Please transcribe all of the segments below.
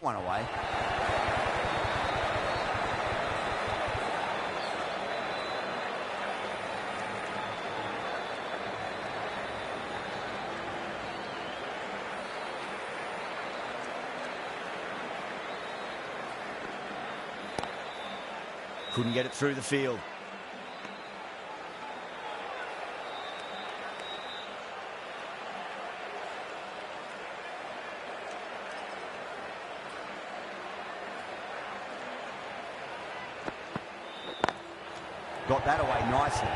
One away. Couldn't get it through the field. Got that away nicely.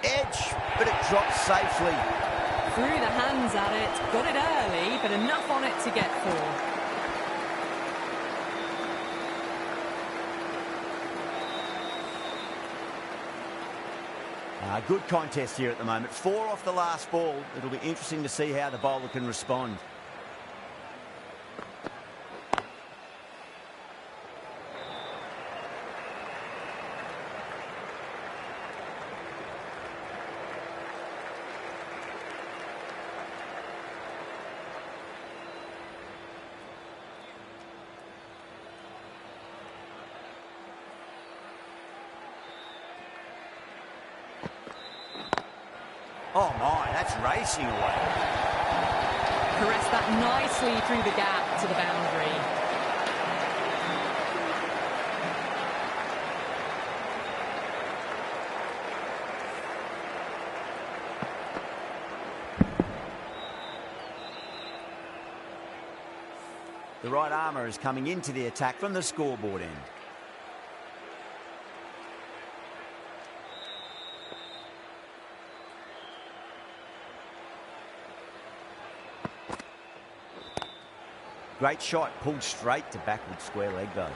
Edge, but it drops safely. Threw the hands at it, got it early, but enough on it to get for. Good contest here at the moment. 4 off the last ball. It'll be interesting to see how the bowler can respond. Oh my, that's racing away. Caressed that nicely through the gap to the boundary. The right armour is coming into the attack from the scoreboard end. Great shot, pulled straight to backward square leg though.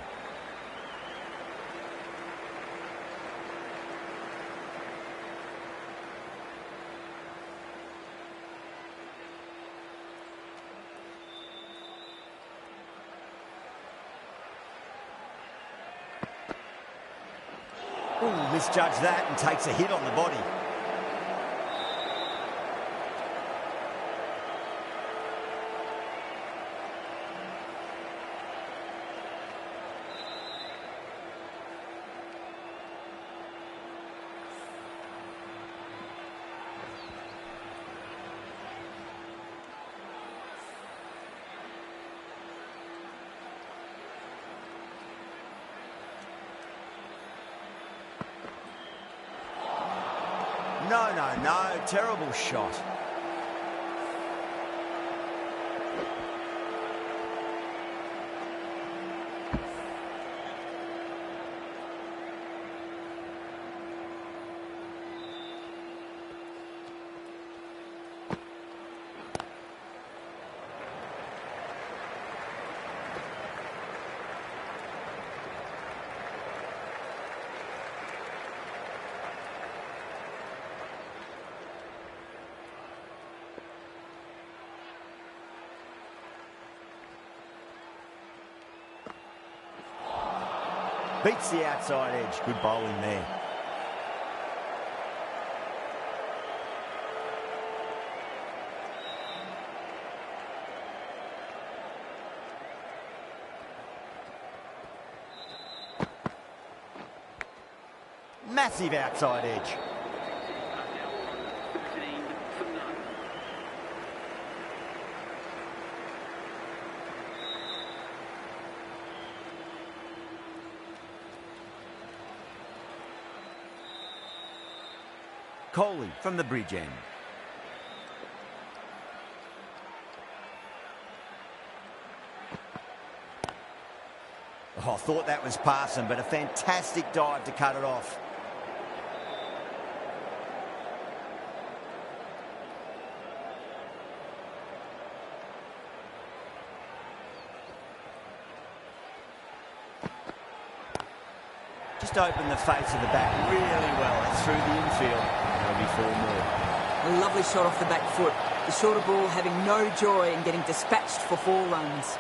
Ooh, misjudged that and takes a hit on the body. No, terrible shot. Beats the outside edge. Good bowling there. Massive outside edge. Kohli from the bridge end. Oh, I thought that was passing, but a fantastic dive to cut it off. Just opened the face of the bat really well. That's through the infield. There'll be 4 more. A lovely shot off the back foot. The shorter ball having no joy in getting dispatched for 4 runs.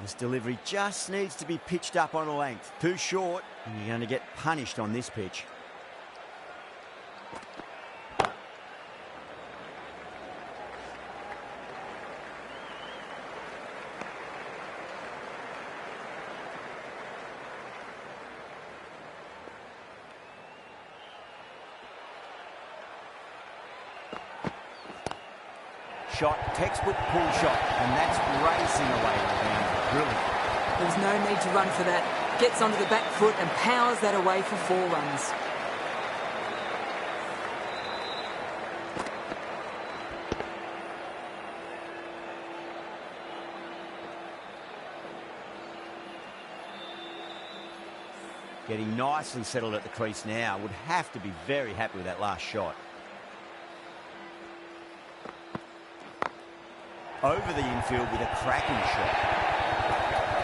This delivery just needs to be pitched up on a length. Too short, and you're going to get punished on this pitch. Shot, textbook pull shot, and that's racing away to the boundary. Brilliant. There's no need to run for that. Gets onto the back foot and powers that away for 4 runs. Getting nicely settled at the crease now. Would have to be very happy with that last shot. Over the infield with a cracking shot.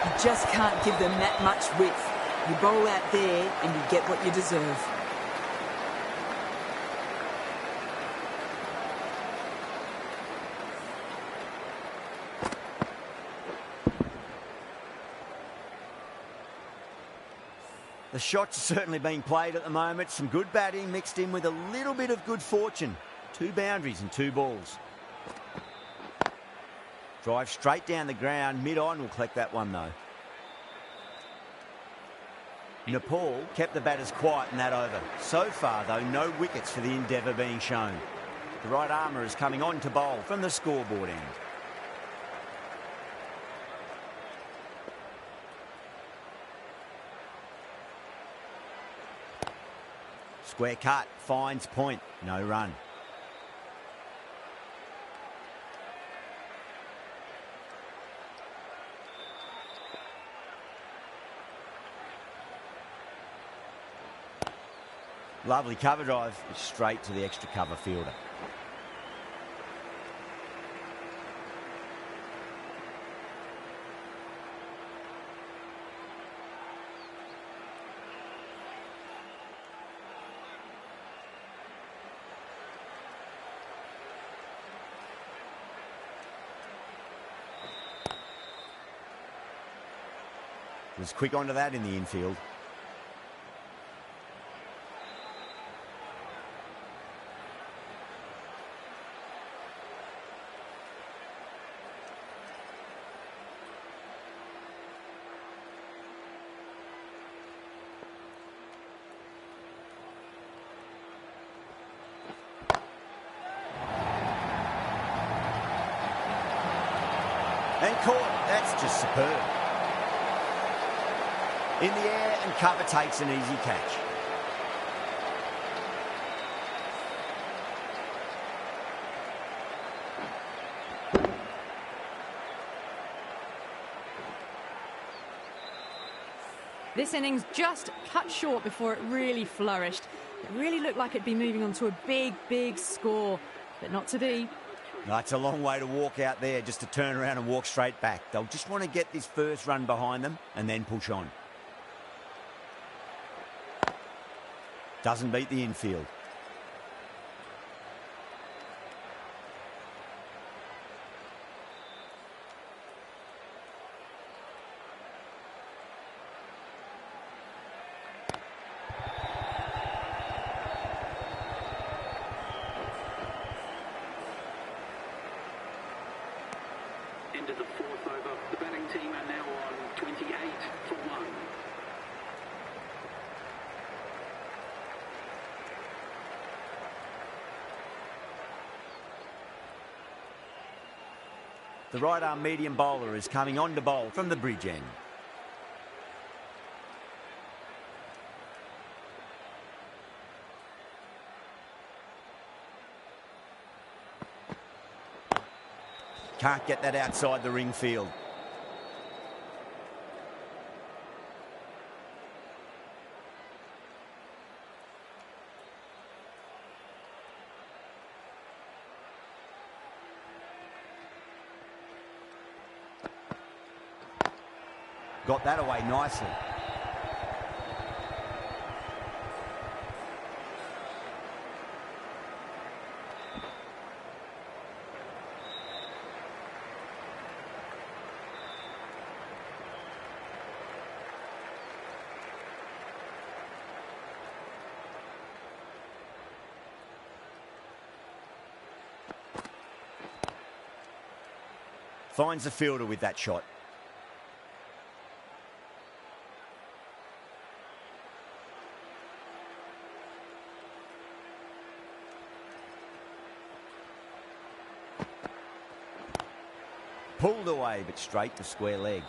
You just can't give them that much width. You bowl out there and you get what you deserve. The shots are certainly being played at the moment. Some good batting mixed in with a little bit of good fortune. 2 boundaries and 2 balls. Drive straight down the ground. Mid-on will collect that one, though. Nepal kept the batters quiet in that over. So far, though, no wickets for the endeavour being shown. The right armour is coming on to bowl from the scoreboard end. Square cut, finds point, no run. Lovely cover drive, straight to the extra cover fielder. Was quick onto that in the infield. And caught. That's just superb. In the air and cover takes an easy catch. This innings just cut short before it really flourished. It really looked like it'd be moving on to a big, big score, but not to be. No, it's a long way to walk out there just to turn around and walk straight back. They'll just want to get this first run behind them and then push on. Doesn't beat the infield. Into the 4th over. The batting team are now on 28 for 1. The right arm medium bowler is coming on to bowl from the bridge end. Can't get that outside the ring field. Got that away nicely. Finds the fielder with that shot. Pulled away, but straight to square leg.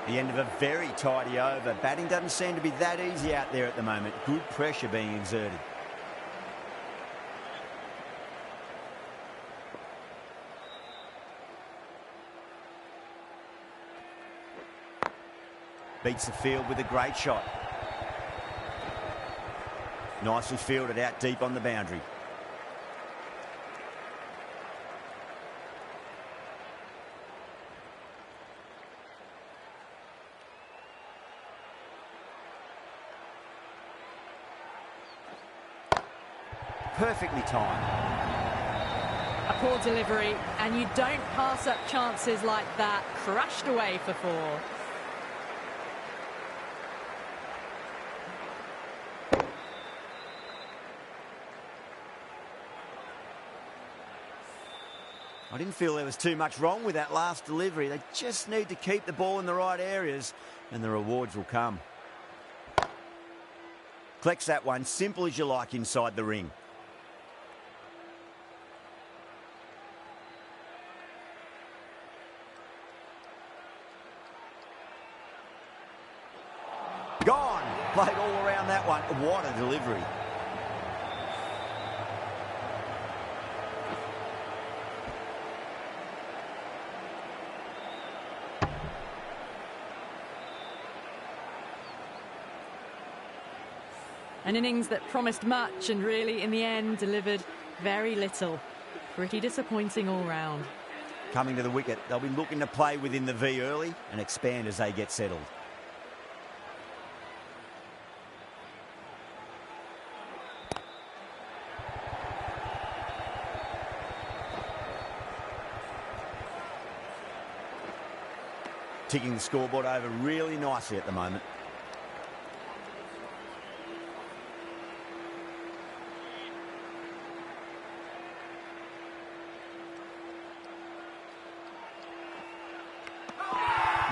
The end of a very tidy over. Batting doesn't seem to be that easy out there at the moment. Good pressure being exerted. Beats the field with a great shot. Nicely fielded out deep on the boundary. Perfectly timed. A poor delivery, and you don't pass up chances like that. Crushed away for 4. I didn't feel there was too much wrong with that last delivery. They just need to keep the ball in the right areas, and the rewards will come. Collects that one, simple as you like inside the ring. Gone. Played all around that one. What a delivery. An innings that promised much and really, in the end, delivered very little. Pretty disappointing all round. Coming to the wicket, they'll be looking to play within the V early and expand as they get settled. Ticking the scoreboard over really nicely at the moment.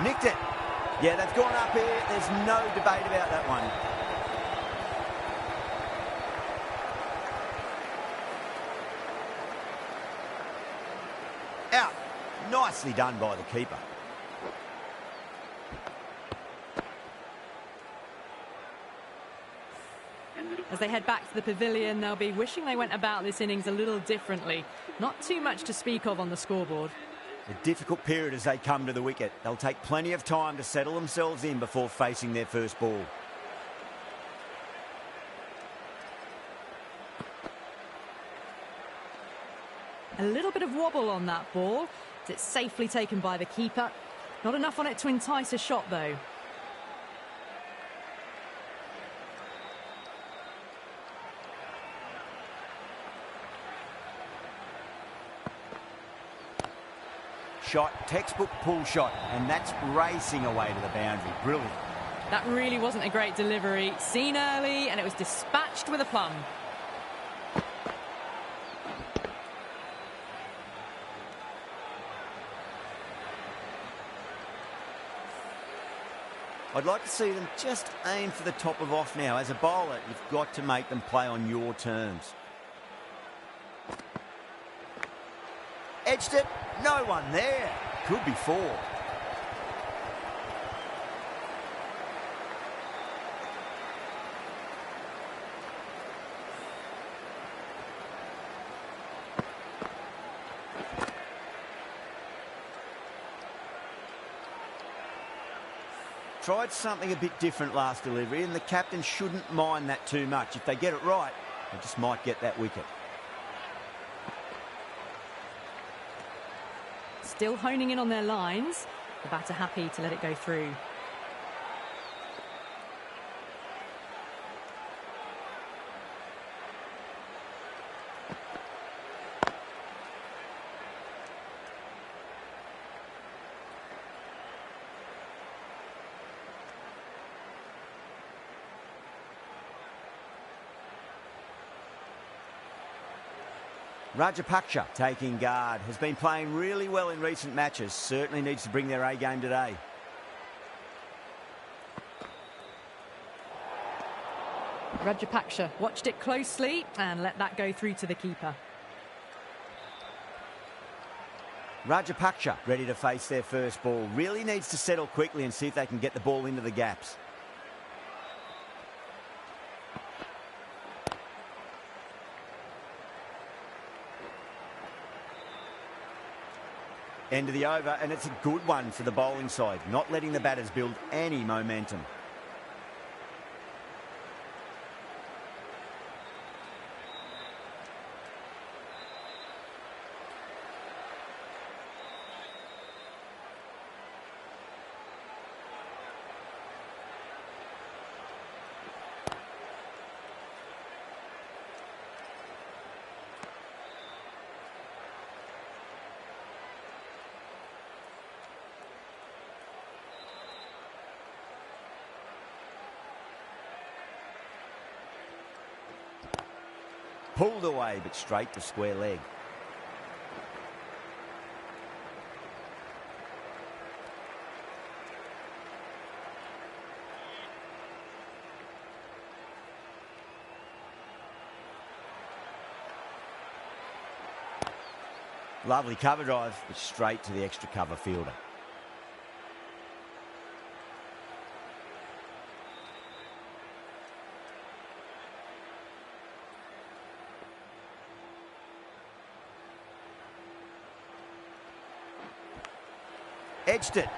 Nicked it. Yeah, they've gone up here. There's no debate about that one. Out. Nicely done by the keeper. As they head back to the pavilion, they'll be wishing they went about this innings a little differently. Not too much to speak of on the scoreboard. A difficult period as they come to the wicket. They'll take plenty of time to settle themselves in before facing their first ball. A little bit of wobble on that ball. It's safely taken by the keeper. Not enough on it to entice a shot, though. Shot, textbook pull shot, and that's racing away to the boundary. Brilliant. That really wasn't a great delivery. Seen early, and it was dispatched with a plum. I'd like to see them just aim for the top of off now. As a bowler, you've got to make them play on your terms. Edged it. No one there. Could be 4. Tried something a bit different last delivery, and the captain shouldn't mind that too much. If they get it right, they just might get that wicket. Still honing in on their lines. The batter happy to let it go through. Rajapaksa taking guard, has been playing really well in recent matches. Certainly needs to bring their A game today. Rajapaksa watched it closely and let that go through to the keeper. Rajapaksa ready to face their first ball. Really needs to settle quickly and see if they can get the ball into the gaps. End of the over, and it's a good one for the bowling side, not letting the batters build any momentum. Pulled away, but straight to square leg. Lovely cover drive, but straight to the extra cover fielder. Edged it.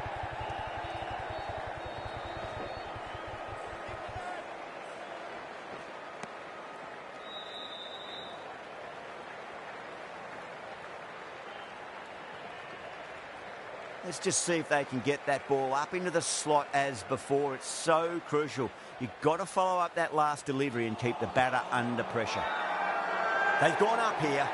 Let's just see if they can get that ball up into the slot as before. It's so crucial. You've got to follow up that last delivery and keep the batter under pressure. They've gone up here.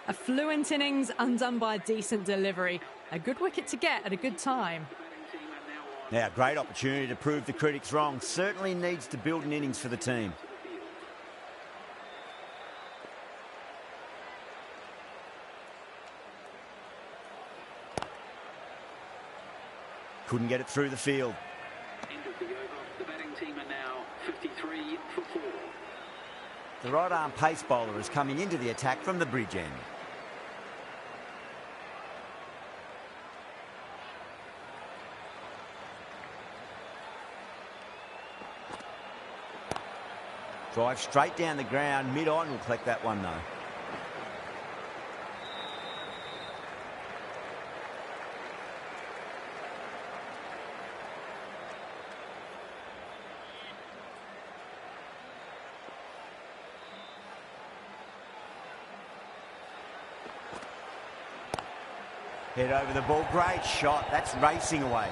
A fluent innings undone by a decent delivery. A good wicket to get at a good time. Now, great opportunity to prove the critics wrong. Certainly needs to build an innings for the team. Couldn't get it through the field. End of the over. The batting team are now 53 for 4. The right arm pace bowler is coming into the attack from the bridge end. Drive straight down the ground, mid-on, will collect that one though. Head over the ball, great shot, that's racing away.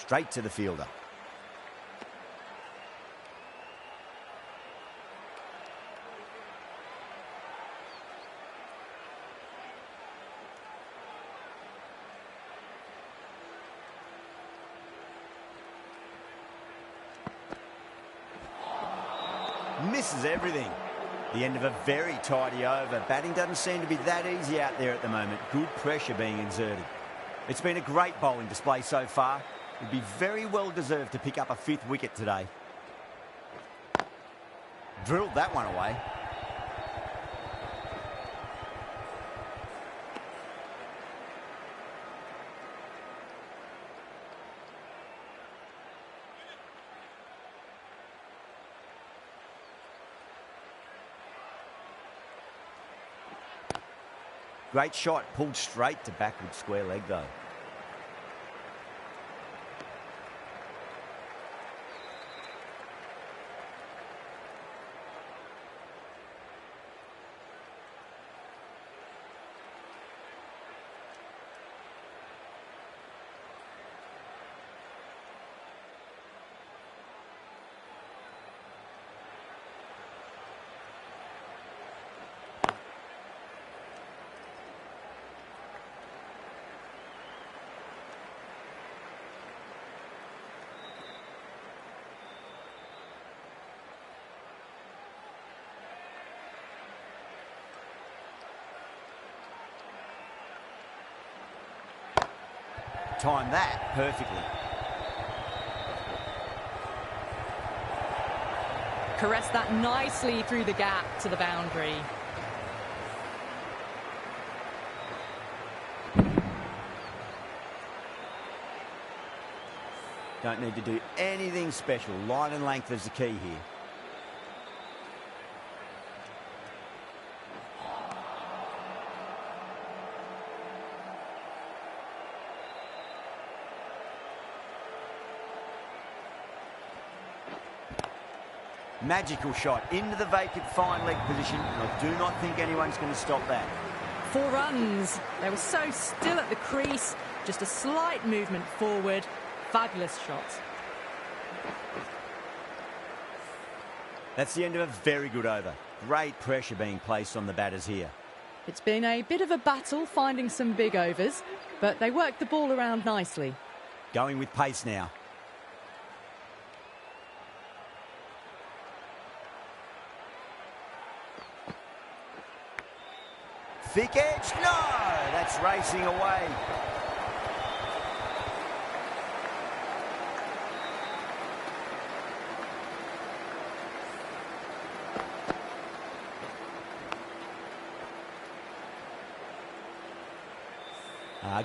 Straight to the fielder. Misses everything. The end of a very tidy over. Batting doesn't seem to be that easy out there at the moment. Good pressure being exerted. It's been a great bowling display so far. Would be very well deserved to pick up a 5th wicket today. Drilled that one away. Great shot, pulled straight to backward square leg though. Timed that perfectly. Caressed that nicely through the gap to the boundary. Don't need to do anything special. Line and length is the key here. Magical shot into the vacant fine leg position, and I do not think anyone's going to stop that. 4 runs. They were so still at the crease. Just a slight movement forward. Fabulous shot. That's the end of a very good over. Great pressure being placed on the batters here. It's been a bit of a battle finding some big overs, but they worked the ball around nicely. Going with pace now. Thick edge, no! That's racing away.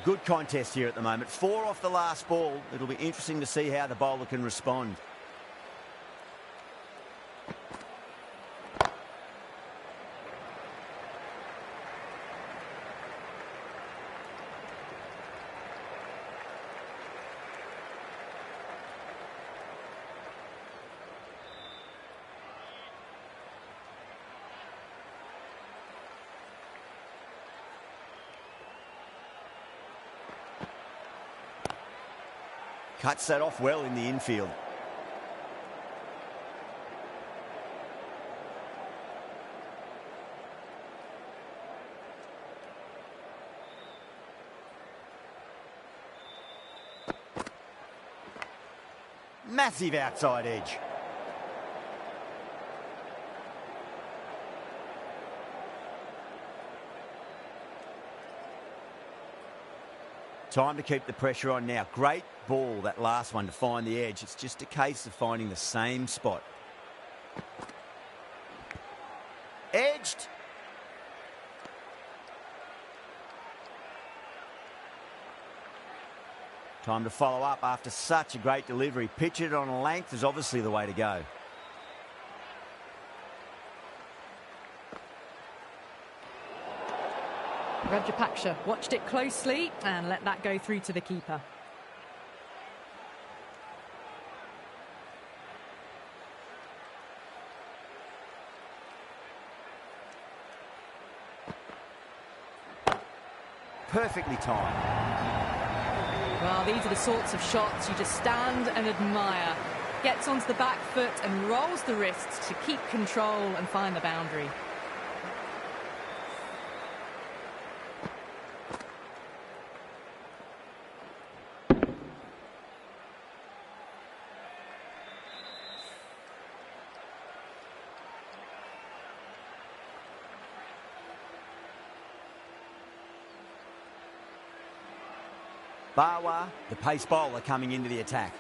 Good contest here at the moment. 4 off the last ball. It'll be interesting to see how the bowler can respond. Cuts that off well in the infield. Massive outside edge. Time to keep the pressure on now. Great ball, that last one, to find the edge. It's just a case of finding the same spot. Edged. Time to follow up after such a great delivery. Pitch it on a length is obviously the way to go. Rajapaksha watched it closely and let that go through to the keeper. Perfectly timed. Well, these are the sorts of shots you just stand and admire. Gets onto the back foot and rolls the wrists to keep control and find the boundary. Bawa, the pace bowler, coming into the attack.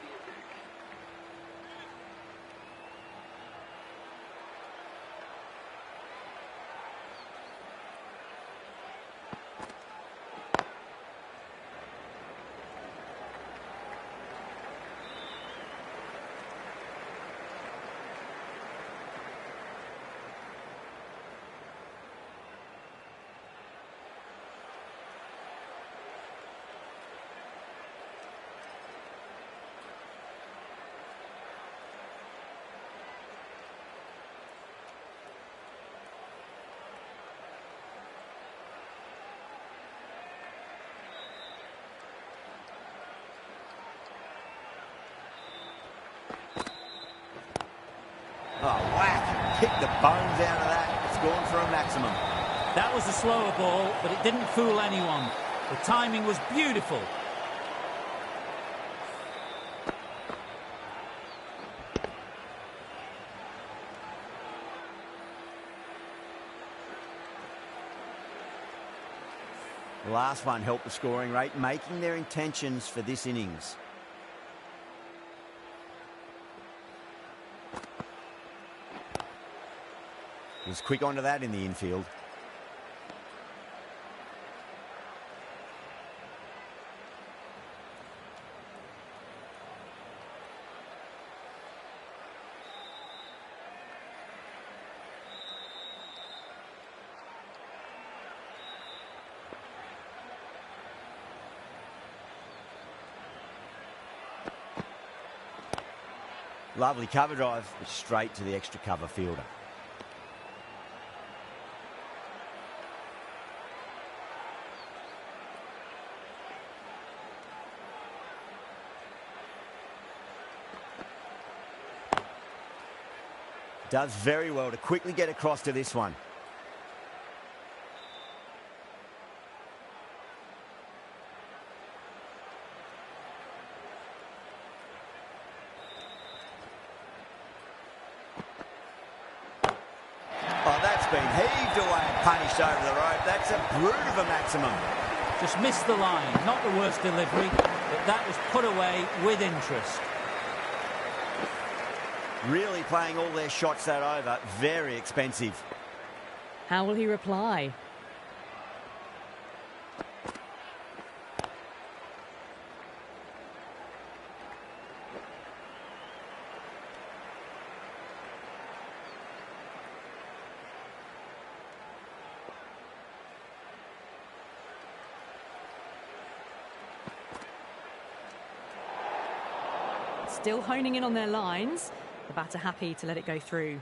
Oh, whack. Kicked the bones out of that. It's gone for a maximum. That was a slower ball, but it didn't fool anyone. The timing was beautiful. The last one helped the scoring rate, making their intentions for this innings. He was quick onto that in the infield. Lovely cover drive, but straight to the extra cover fielder. Does very well to quickly get across to this one. Oh, that's been heaved away and punished over the rope. That's a brute of a maximum. Just missed the line. Not the worst delivery, but that was put away with interest. Really playing all their shots that over. Very expensive. How will he reply? Still honing in on their lines. The batter happy to let it go through.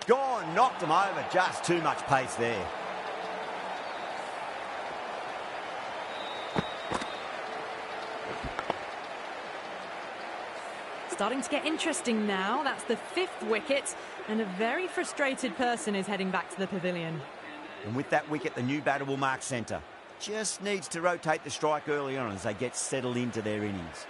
Gone, knocked them over. Just too much pace there. Starting to get interesting now. That's the 5th wicket, and a very frustrated person is heading back to the pavilion. And with that wicket, the new batter will mark centre. Just needs to rotate the strike early on as they get settled into their innings.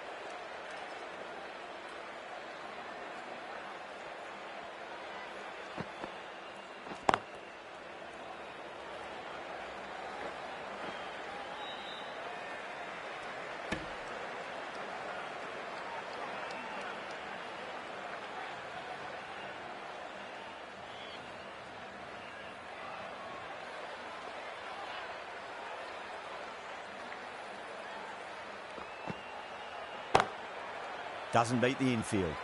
Doesn't beat the infield.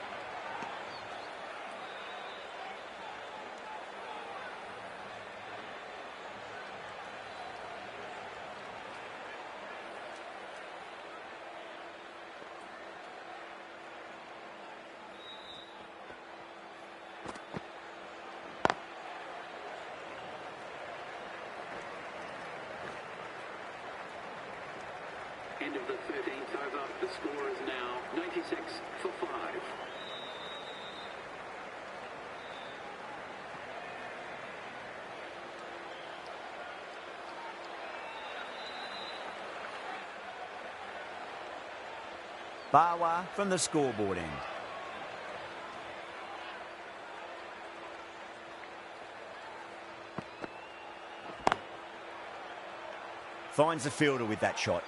End of the 13th over. The score is now 96 for 5. Bawa from the scoreboard end. Finds the fielder with that shot.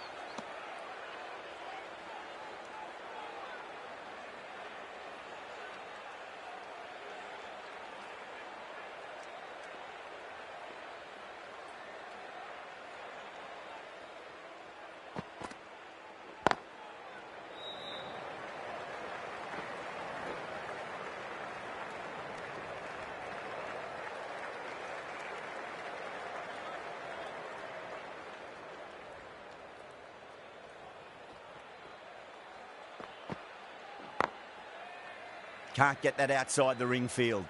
Can't get that outside the ring field.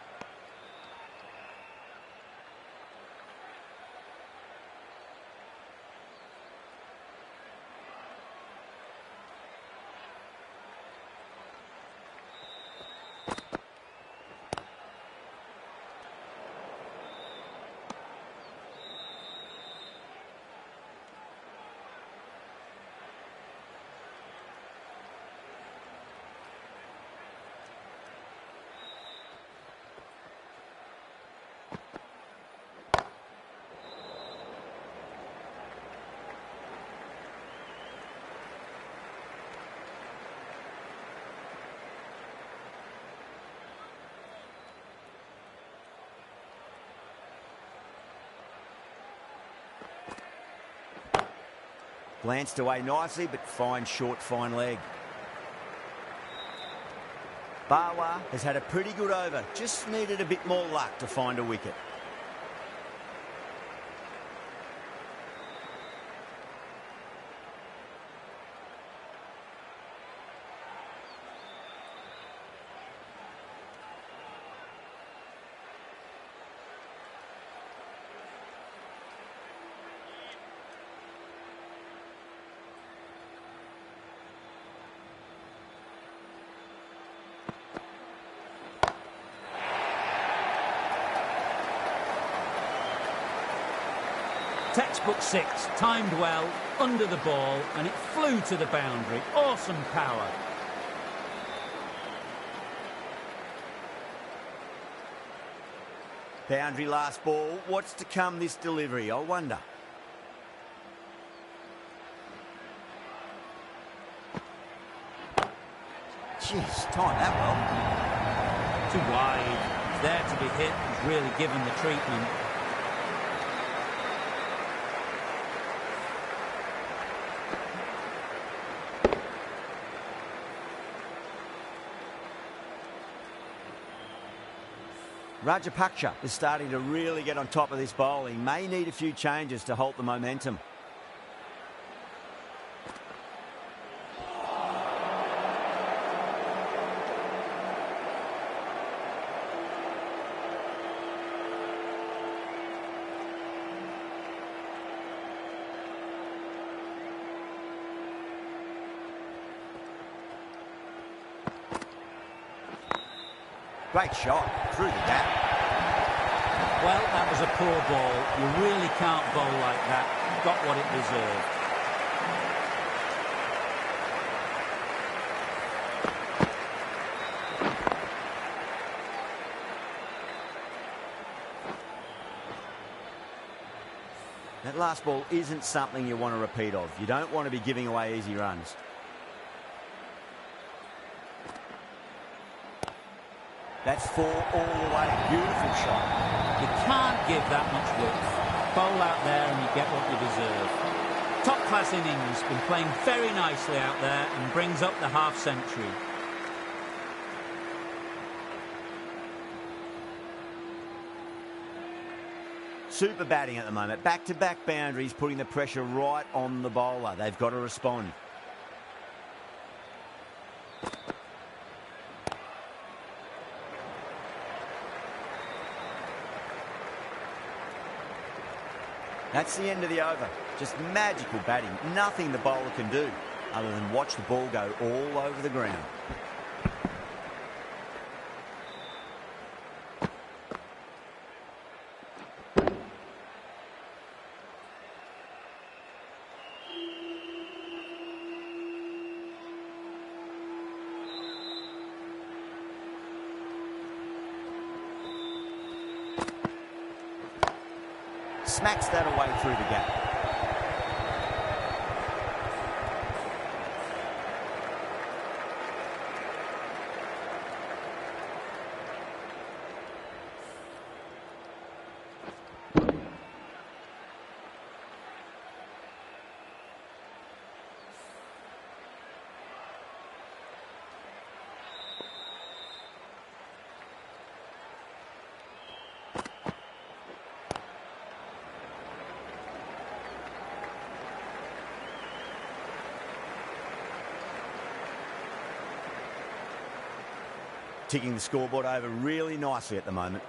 Glanced away nicely, but finds short, fine leg. Bawa has had a pretty good over. Just needed a bit more luck to find a wicket. Textbook 6, timed well, under the ball, and it flew to the boundary. Awesome power. Boundary last ball. What's to come this delivery, I wonder. Jeez, timed that well. Too wide. It's there to be hit. He's really given the treatment. Rajapaksa is starting to really get on top of this bowling. May need a few changes to halt the momentum. Great shot through the gap. Well, that was a poor ball. You really can't bowl like that. Got what it deserved. That last ball isn't something you want to repeat of. You don't want to be giving away easy runs. That's 4 all the way. Beautiful shot. You can't give that much width. Bowl out there and you get what you deserve. Top-class innings. Been playing very nicely out there and brings up the half-century. Super batting at the moment. Back-to-back boundaries, putting the pressure right on the bowler. They've got to respond. That's the end of the over. Just magical batting. Nothing the bowler can do other than watch the ball go all over the ground. Smacks that away through the gap. Ticking the scoreboard over really nicely at the moment.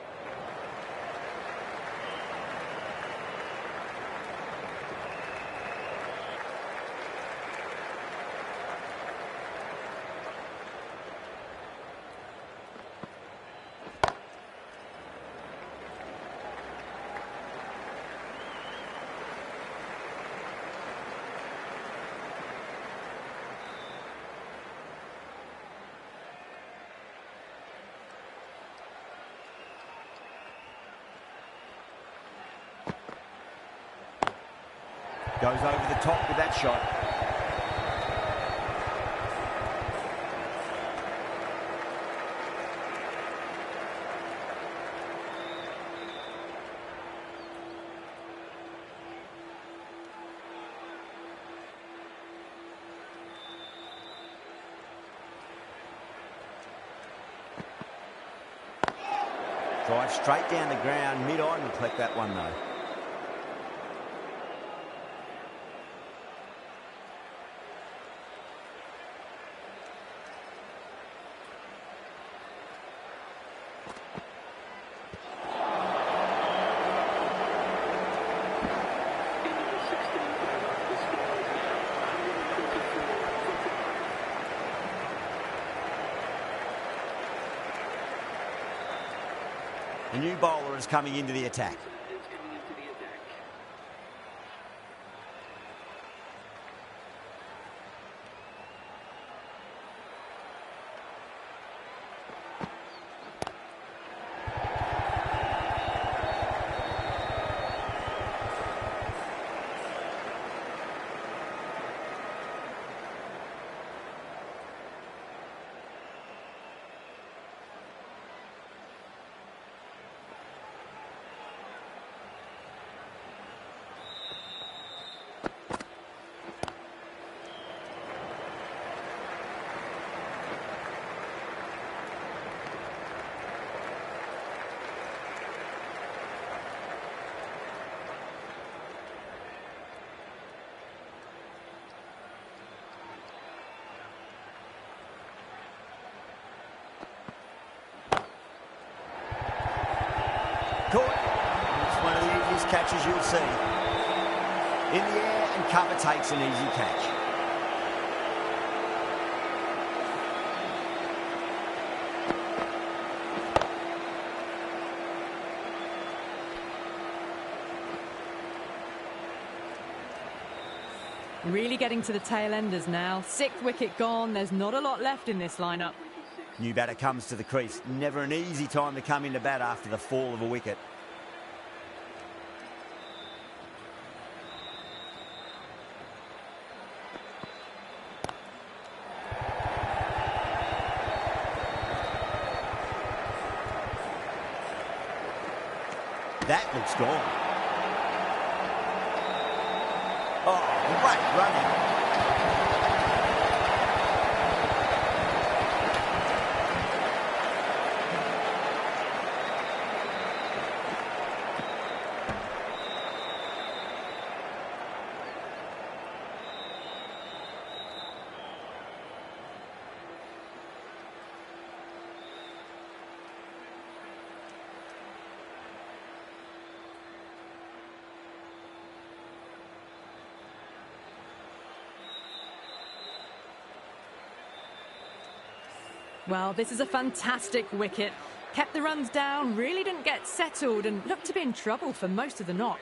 Goes over the top with that shot. Drive straight down the ground, mid-on, and collect that one though. The new bowler is coming into the attack. Caught. It's one of the easiest catches you'll see. In the air and cover takes an easy catch. Really getting to the tail enders now. 6th wicket gone. There's not a lot left in this lineup. New batter comes to the crease. Never an easy time to come into bat after the fall of a wicket. That looks gone. Oh, great running. Well, this is a fantastic wicket. Kept the runs down, really didn't get settled and looked to be in trouble for most of the knock.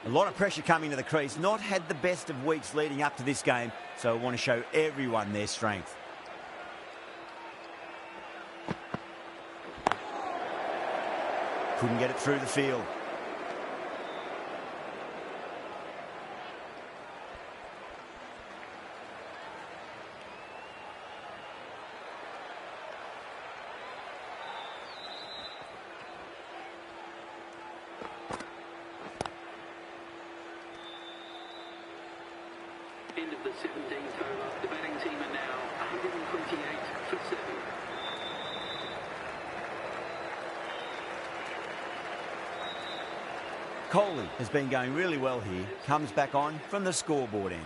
A lot of pressure coming to the crease. Not had the best of weeks leading up to this game, so I want to show everyone their strength. Couldn't get it through the field. End of the 17th over. The batting team are now 128 for 7. Kohli has been going really well here. Comes back on from the scoreboard end.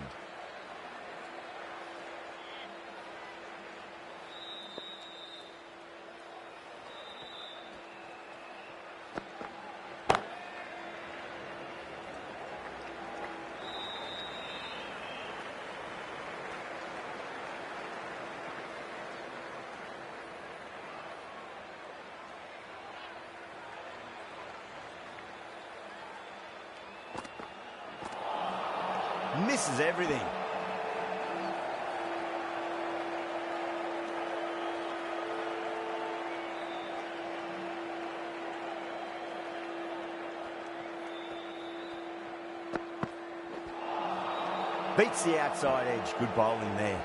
Misses everything. Beats the outside edge. Good bowling there.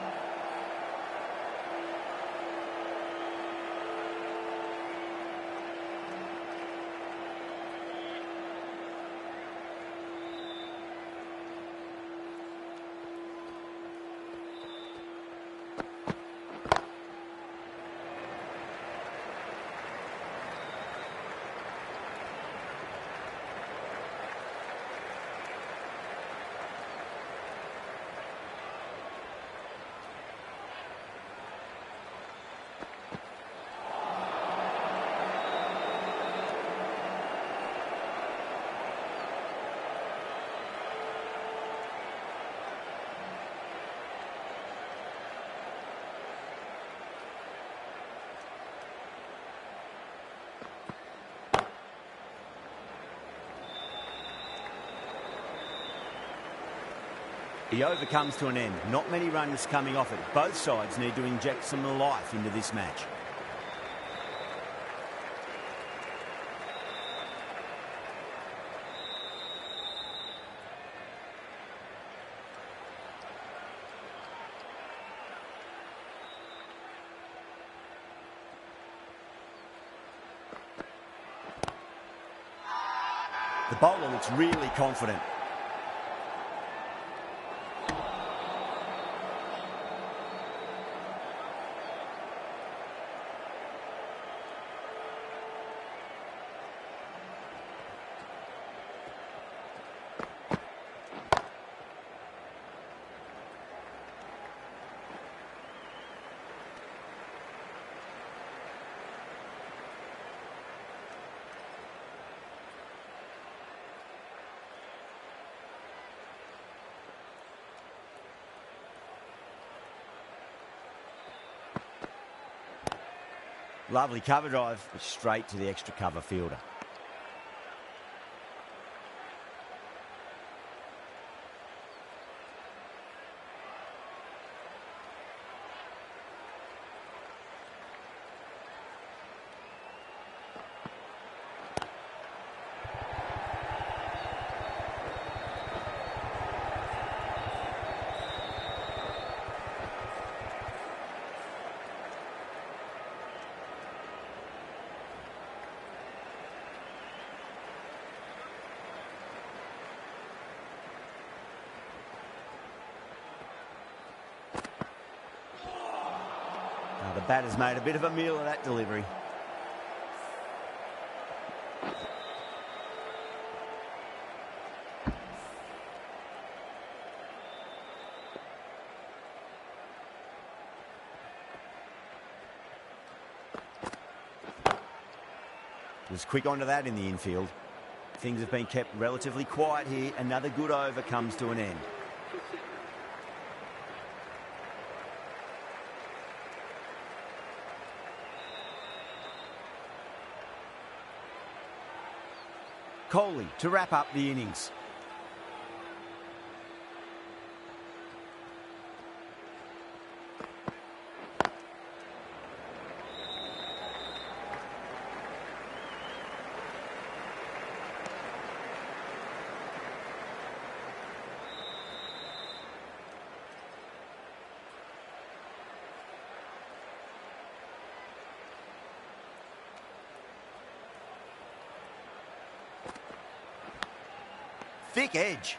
The over comes to an end. Not many runs coming off it. Both sides need to inject some life into this match. The bowler looks really confident. Lovely cover drive, straight to the extra cover fielder. The batter's made a bit of a meal of that delivery. Was quick onto that in the infield. Things have been kept relatively quiet here. Another good over comes to an end. Coley to wrap up the innings. Thick edge.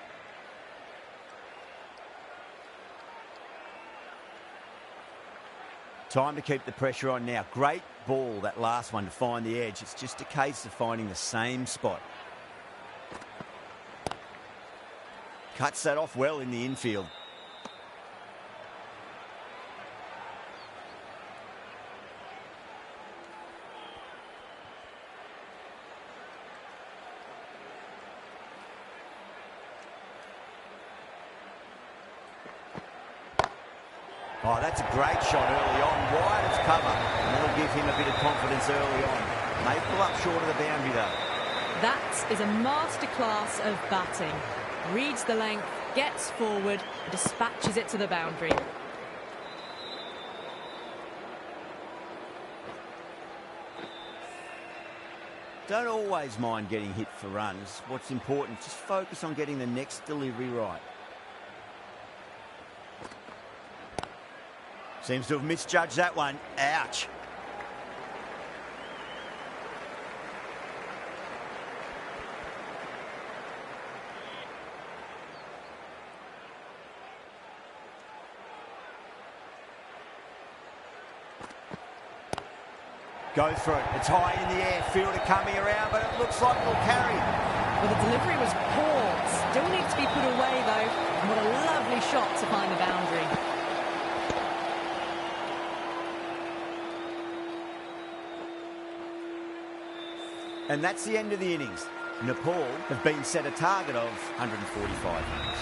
Time to keep the pressure on now. Great ball, that last one, to find the edge. It's just a case of finding the same spot. Cuts that off well in the infield. Oh, that's a great shot early on, wide of cover, and that'll give him a bit of confidence early on. May pull up short of the boundary though. That is a masterclass of batting. Reads the length, gets forward, dispatches it to the boundary. Don't always mind getting hit for runs. What's important, just focus on getting the next delivery right. Seems to have misjudged that one. Ouch. Go through it. It's high in the air. Fielder coming around, but it looks like it'll carry. Well, the delivery was poor. Still needs to be put away, though. And what a lovely shot to find the boundary. And that's the end of the innings. Nepal have been set a target of 145 runs.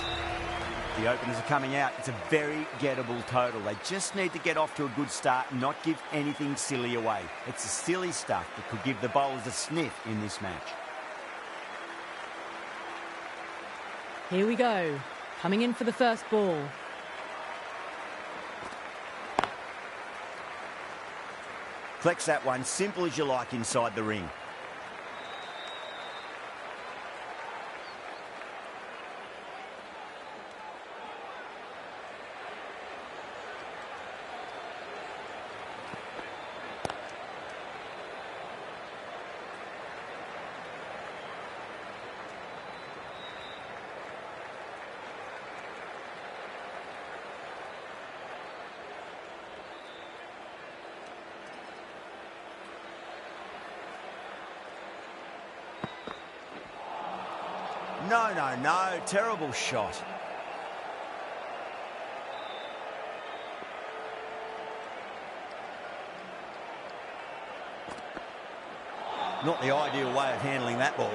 The openers are coming out. It's a very gettable total. They just need to get off to a good start and not give anything silly away. It's the silly stuff that could give the bowlers a sniff in this match. Here we go. Coming in for the first ball. Flex that one, simple as you like, inside the ring. No. Terrible shot. Not the ideal way of handling that ball.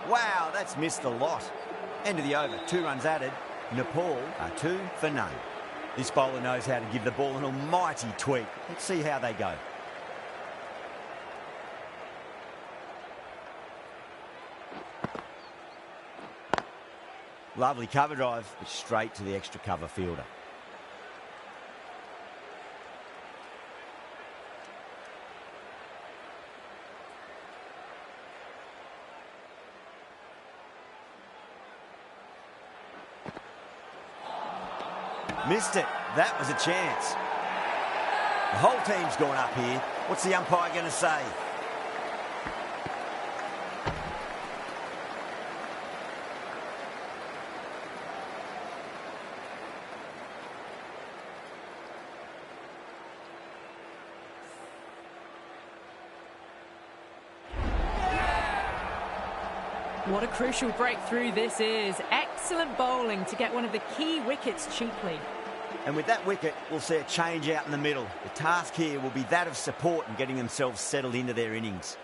Wow, that's missed a lot. End of the over, 2 runs added. Nepal are 2 for none. This bowler knows how to give the ball an almighty tweak. Let's see how they go. Lovely cover drive, but straight to the extra cover fielder. Missed it. That was a chance. The whole team's gone up here. What's the umpire going to say? What a crucial breakthrough this is. Excellent bowling to get one of the key wickets cheaply. And with that wicket, we'll see a change out in the middle. The task here will be that of support and getting themselves settled into their innings.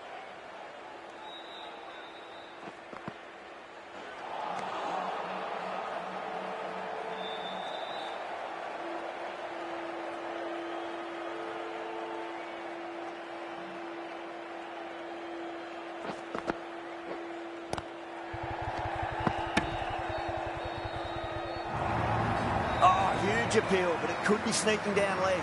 Huge appeal, but it could be sneaking down leg.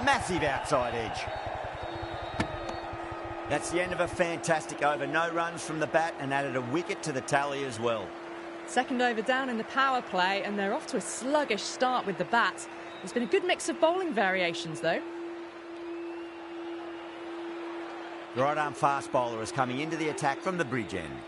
Massive outside edge. That's the end of a fantastic over. No runs from the bat and added a wicket to the tally as well. Second over down in the power play, and they're off to a sluggish start with the bat. There's been a good mix of bowling variations, though. The right-arm fast bowler is coming into the attack from the bridge end.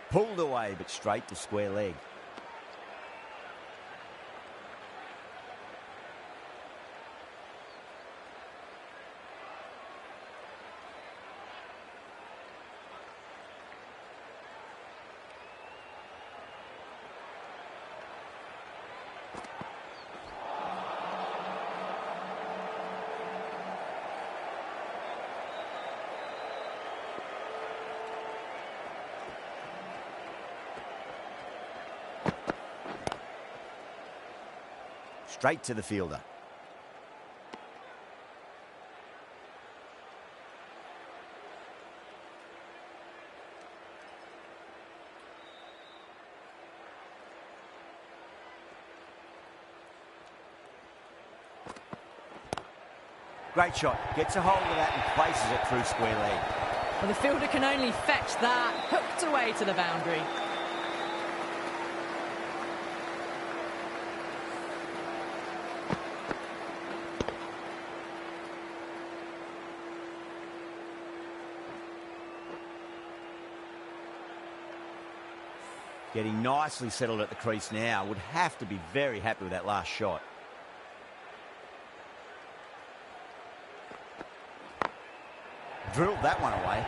Pulled away, but straight to square leg. Straight to the fielder. Great shot. Gets a hold of that and places it through square leg. Well, the fielder can only fetch that. Hooked away to the boundary. Getting nicely settled at the crease now. Would have to be very happy with that last shot. Drilled that one away.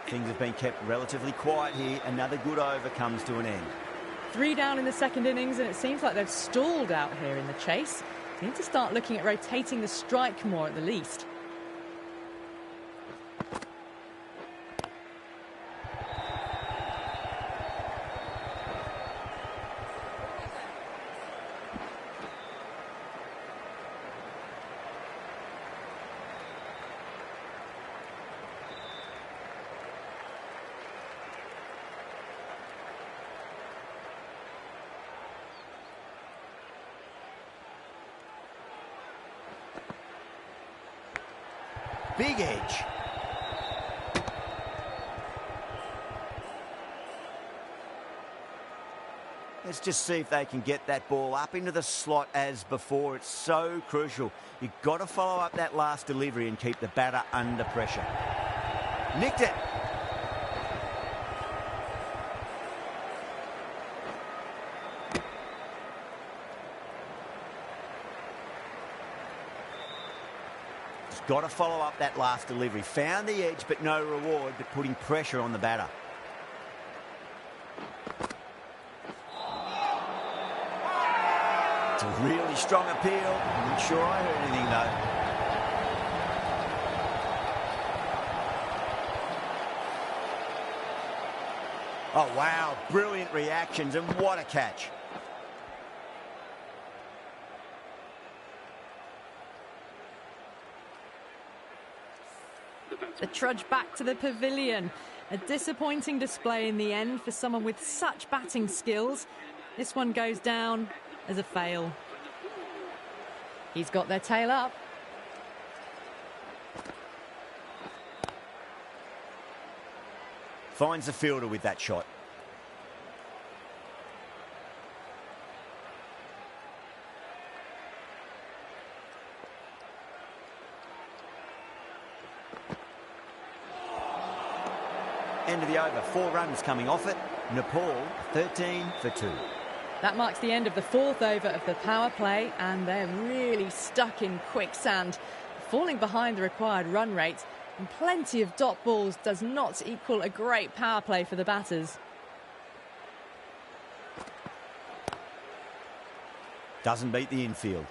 Things have been kept relatively quiet here. Another good over comes to an end. 3 down in the second innings, and it seems like they've stalled out here in the chase. They need to start looking at rotating the strike more at the least. big edge. Let's just see if they can get that ball up into the slot as before. It's so crucial. You've got to follow up that last delivery and keep the batter under pressure. Nicked it. Just got to follow up that last delivery. Found the edge, but no reward, but putting pressure on the batter. It's a really strong appeal. I'm not sure I heard anything, though. Oh, wow. Brilliant reactions, and what a catch. The trudge back to the pavilion. A disappointing display in the end for someone with such batting skills. This one goes down as a fail. He's got their tail up. Finds the fielder with that shot. End of the over. 4 runs coming off it. Nepal 13 for 2. That marks the end of the 4th over of the power play, and they're really stuck in quicksand, falling behind the required run rate, and plenty of dot balls does not equal a great power play for the batters. Doesn't beat the infield.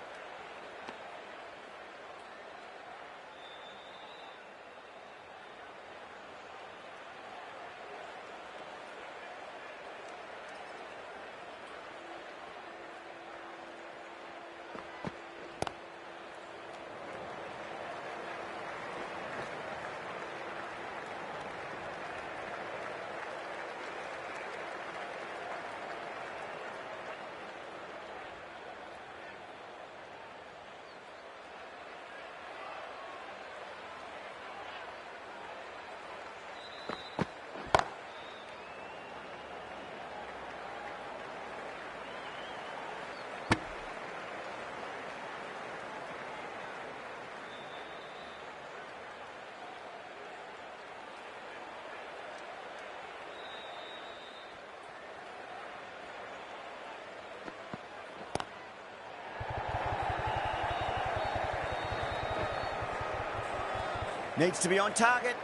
Needs to be on target.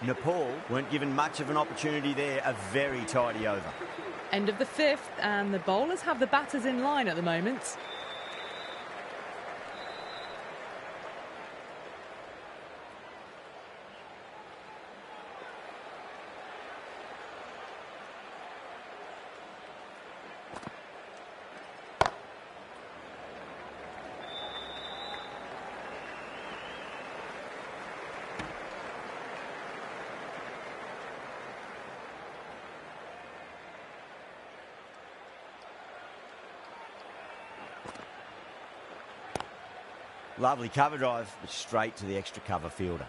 Nepal weren't given much of an opportunity there. A very tidy over. End of the 5th, and the bowlers have the batters in line at the moment. Lovely cover drive, but straight to the extra cover fielder.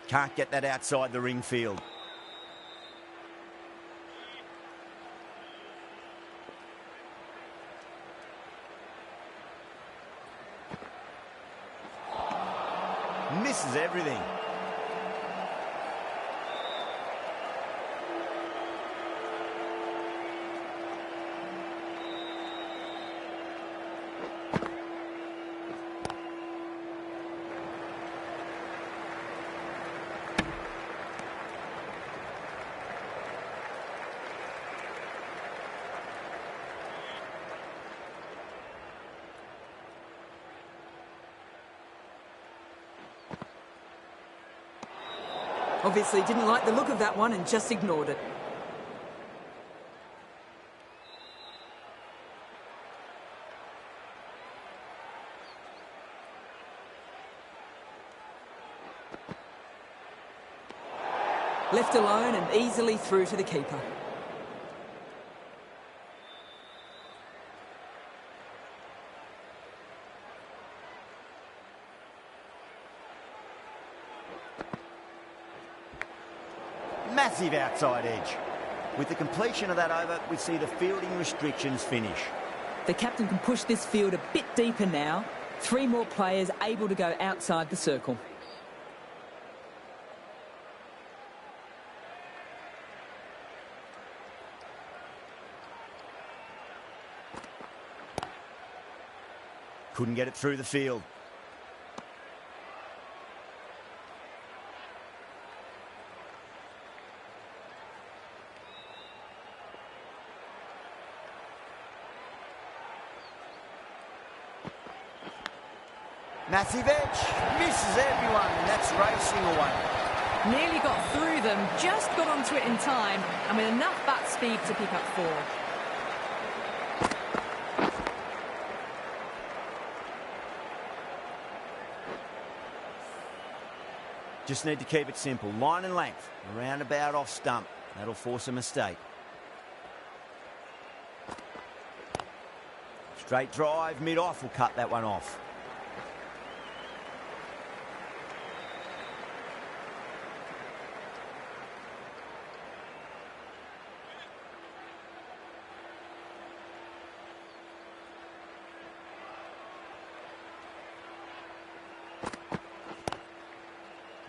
Can't get that outside the ring field. Misses everything. Obviously didn't like the look of that one and just ignored it. Left alone and easily through to the keeper. Massive outside edge. With the completion of that over, we see the fielding restrictions finish. The captain can push this field a bit deeper now. 3 more players able to go outside the circle. Couldn't get it through the field. Massive edge, misses everyone, and that's racing away. Nearly got through them, just got onto it in time, and with enough bat speed to pick up 4. Just need to keep it simple. Line and length, around about off stump. That'll force a mistake. Straight drive, mid-off will cut that one off.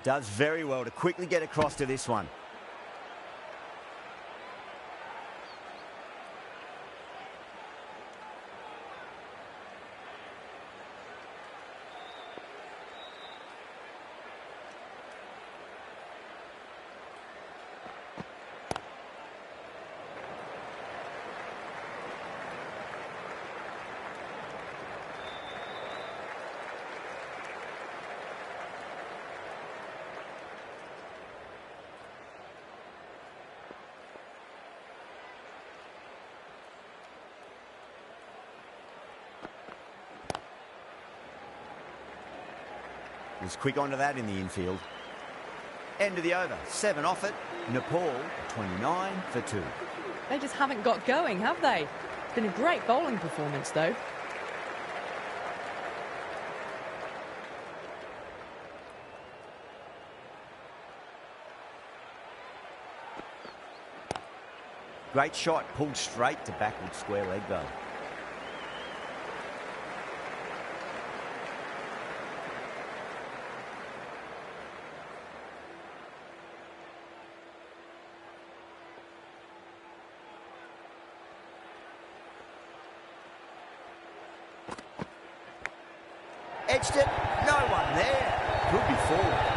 Does very well to quickly get across to this one. Was quick onto that in the infield. End of the over. 7 off it. Nepal 29 for 2. They just haven't got going, have they? It's been a great bowling performance, though. Great shot, pulled straight to backward square leg though. Edged it, no one there. Could be forward.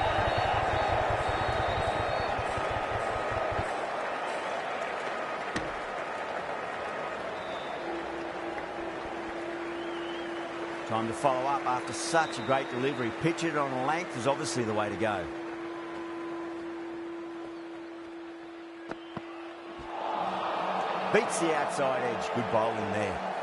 Time to follow up after such a great delivery. Pitch it on length is obviously the way to go. Beats the outside edge. Good bowling there.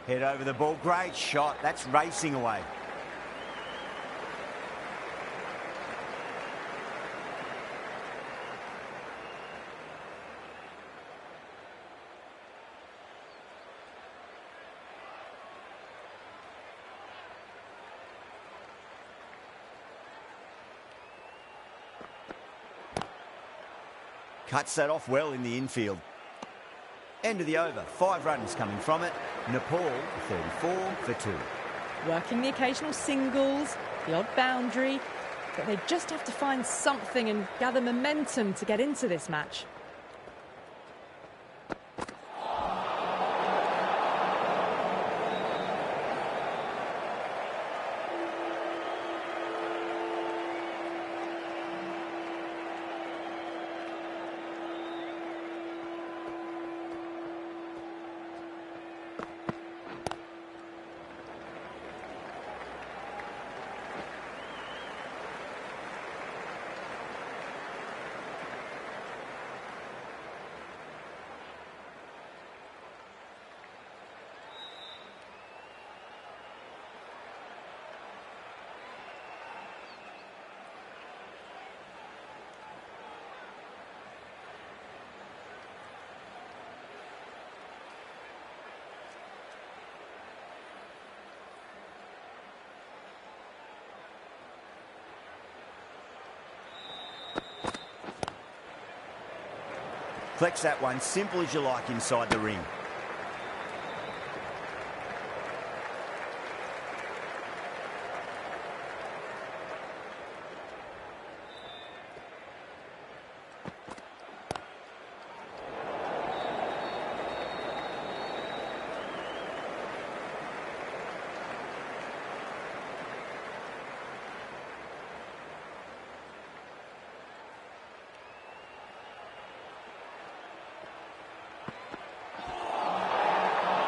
Head over the ball. Great shot. That's racing away. Cuts that off well in the infield. End of the over. 5 runs coming from it. Nepal 34 for 2. Working the occasional singles, the odd boundary, but they just have to find something and gather momentum to get into this match. Flex that one, simple as you like inside the ring.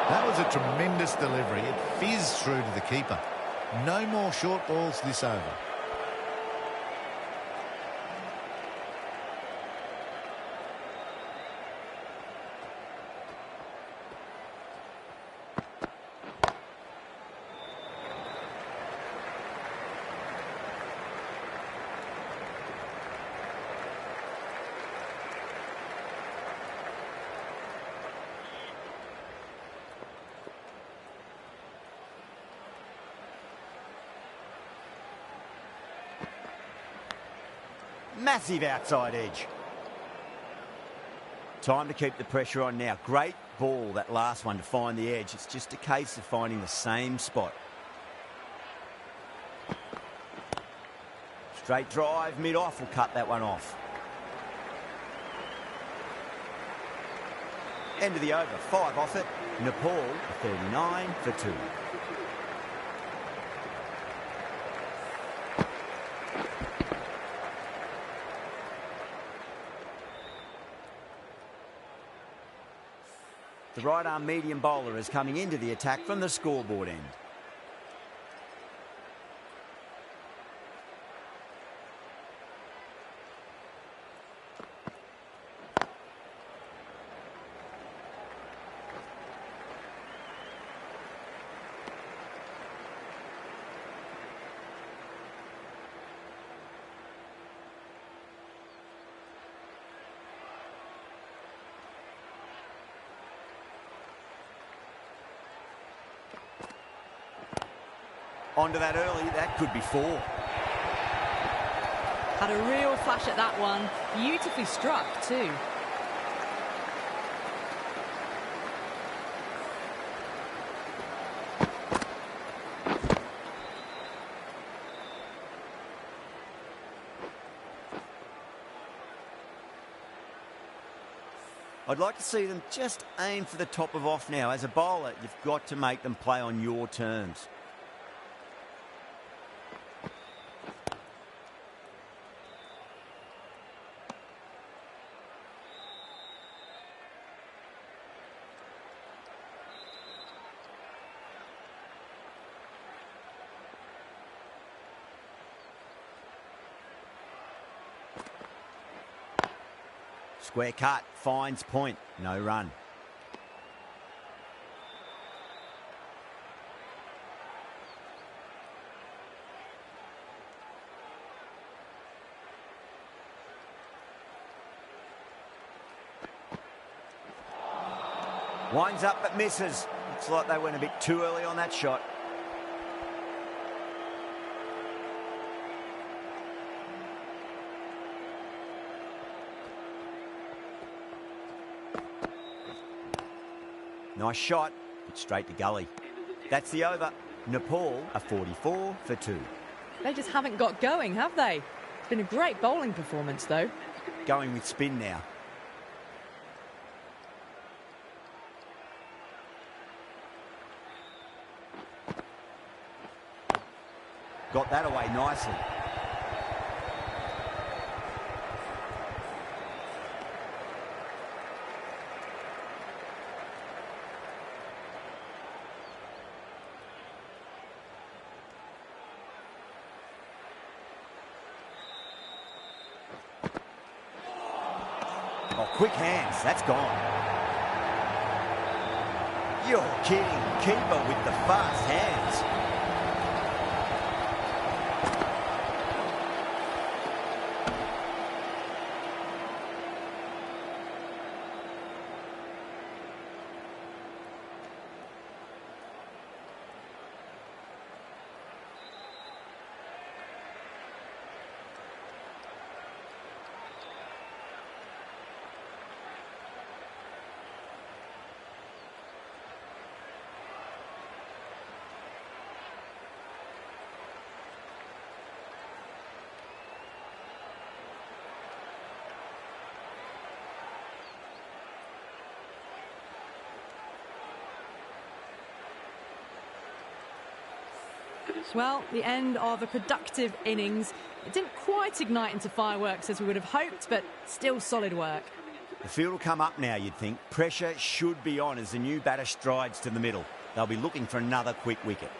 That was a tremendous delivery. It fizzed through to the keeper. No more short balls this over. Massive outside edge. Time to keep the pressure on now. Great ball, that last one, to find the edge. It's just a case of finding the same spot. Straight drive, mid-off will cut that one off. End of the over, 5 off it. Nepal, 39 for 2. The right-arm medium bowler is coming into the attack from the scoreboard end. Onto that early, that could be 4. Had a real flash at that one. Beautifully struck too. I'd like to see them just aim for the top of off now. As a bowler, you've got to make them play on your terms. Square cut, finds point, no run. Winds up but misses. Looks like they went a bit too early on that shot. Nice shot, but straight to gully. That's the over. Nepal are 44 for 2. They just haven't got going, have they? It's been a great bowling performance, though. Going with spin now. Got that away nicely. Oh, quick hands. That's gone. You're kidding. Keeper with the fast hands. Well, the end of a productive innings. It didn't quite ignite into fireworks as we would have hoped, but still solid work. The field will come up now, you'd think. Pressure should be on as the new batter strides to the middle. They'll be looking for another quick wicket.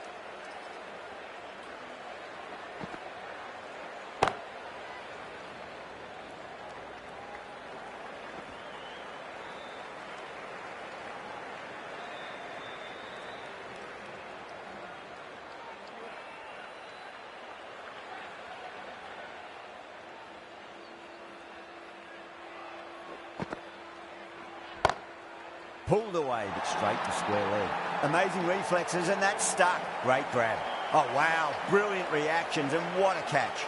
Pulled away, but straight to square leg. Amazing reflexes, and that's stuck. Great grab. Oh, wow. Brilliant reactions, and what a catch.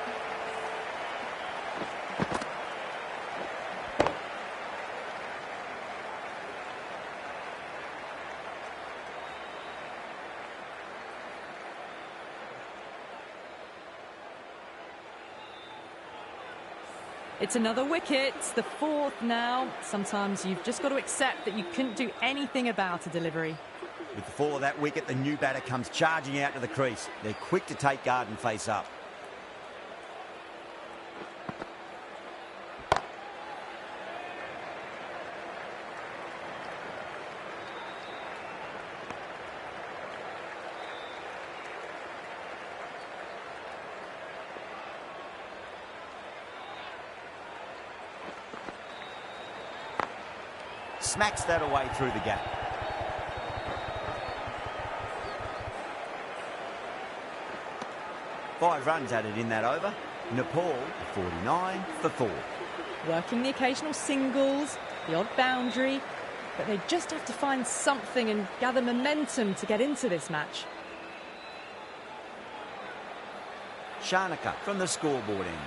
It's another wicket, the fourth now. Sometimes you've just got to accept that you couldn't do anything about a delivery. With the fall of that wicket, the new batter comes charging out to the crease. They're quick to take guard and face up. Smacks that away through the gap. Five runs added in that over. Nepal 49 for 4. Working the occasional singles, the odd boundary, but they just have to find something and gather momentum to get into this match. Shanaka from the scoreboard end.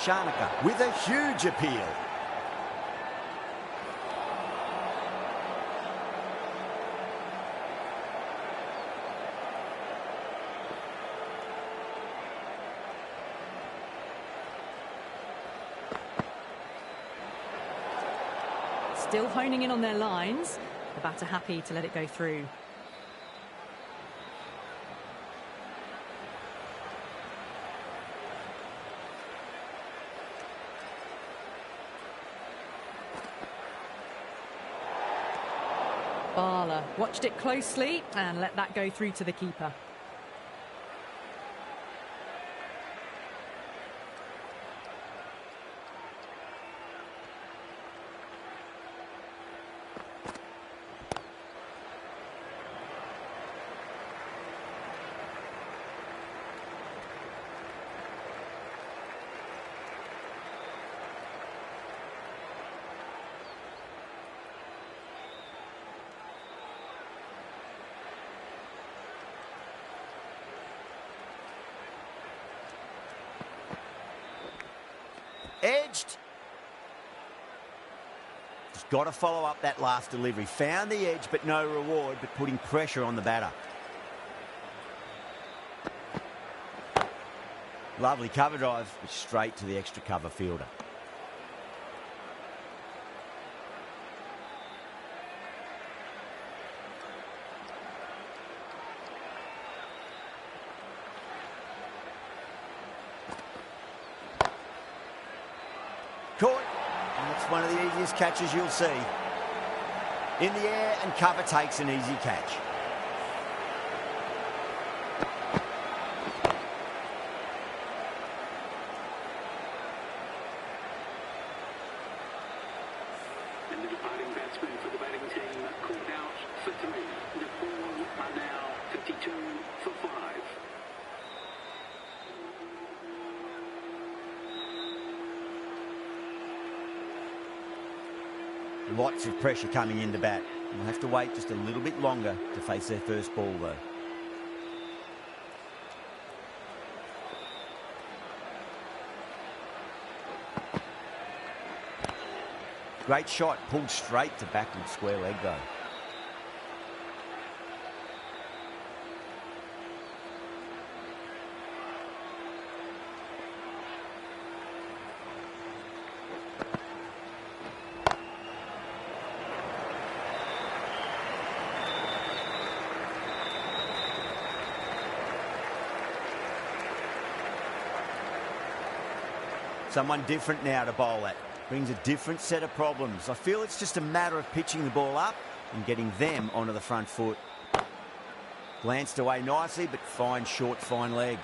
Shanaka with a huge appeal. Still honing in on their lines. The batter happy to let it go through. Bala watched it closely and let that go through to the keeper. Edged. Just got to follow up that last delivery. Found the edge, but no reward, but putting pressure on the batter. Lovely cover drive, but straight to the extra cover fielder. Caught, and it's one of the easiest catches you'll see. In the air, and cover takes an easy catch. And the departing batsman for the batting team called out for 3. Nepal are now 52 for 5. Lots of pressure coming into bat. We'll have to wait just a little bit longer to face their first ball, though. Great shot, pulled straight to backward square leg, though. Someone different now to bowl at. Brings a different set of problems. I feel it's just a matter of pitching the ball up and getting them onto the front foot. Glanced away nicely, but fine short, fine leg.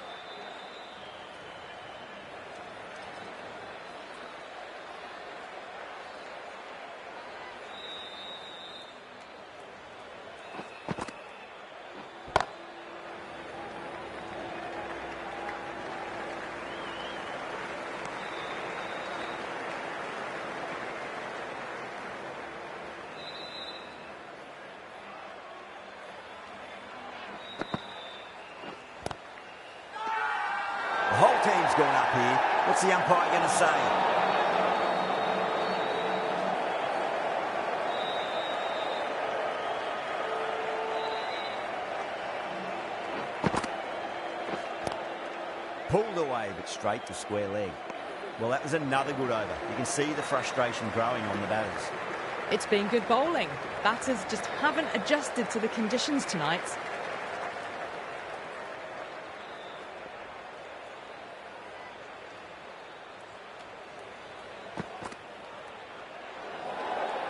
The whole team's gone up here. What's the umpire going to say? Pulled away, but straight to square leg. Well, that was another good over. You can see the frustration growing on the batters. It's been good bowling. Batters just haven't adjusted to the conditions tonight.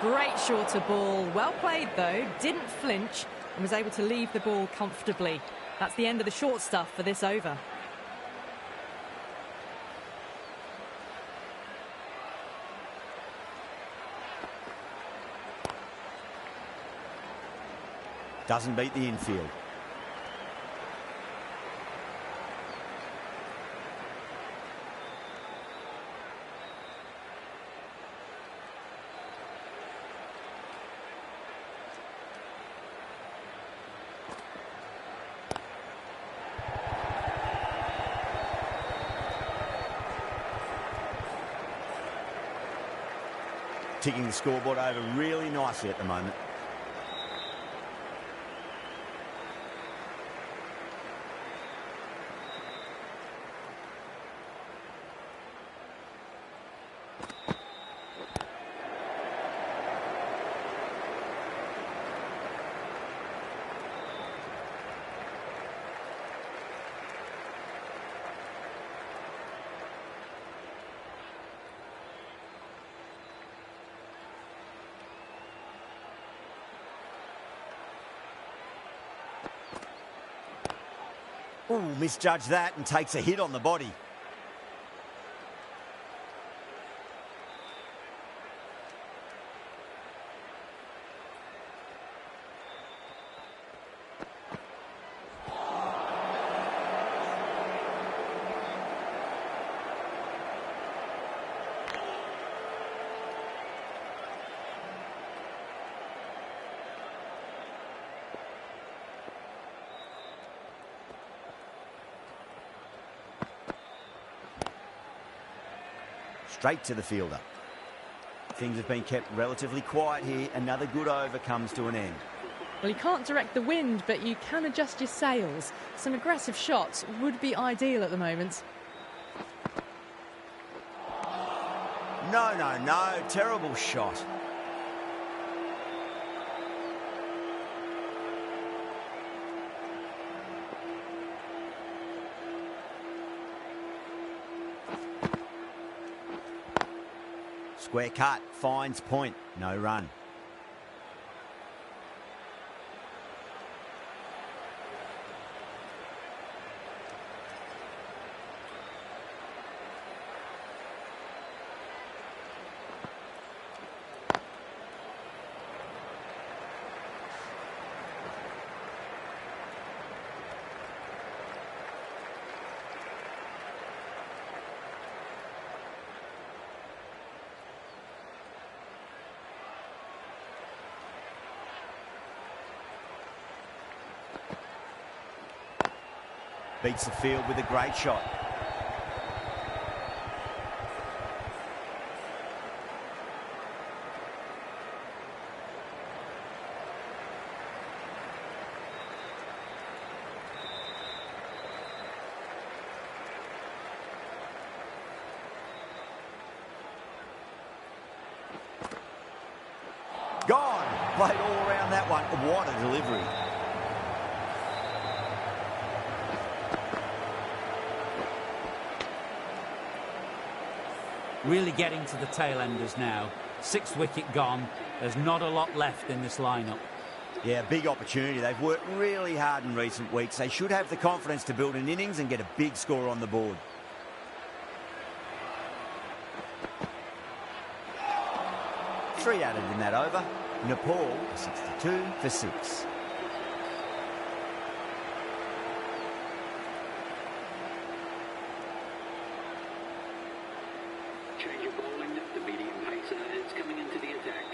Great shorter ball. Well played, though. Didn't flinch and was able to leave the ball comfortably. That's the end of the short stuff for this over. Doesn't beat the infield. Ticking the scoreboard over really nicely at the moment. Ooh, misjudged that and takes a hit on the body. Straight to the fielder. Things have been kept relatively quiet here. Another good over comes to an end. Well, you can't direct the wind, but you can adjust your sails. Some aggressive shots would be ideal at the moment. No, no, no. Terrible shot. Square cut, finds point, no run. Beats the field with a great shot. Gone. Played all around that one. What a delivery. Really getting to the tail enders now. 6th wicket gone. There's not a lot left in this lineup. Yeah, big opportunity. They've worked really hard in recent weeks. They should have the confidence to build an innings and get a big score on the board. Three added in that over. Nepal, 62 for 6. Change of bowling. The medium pacer is coming into the attack.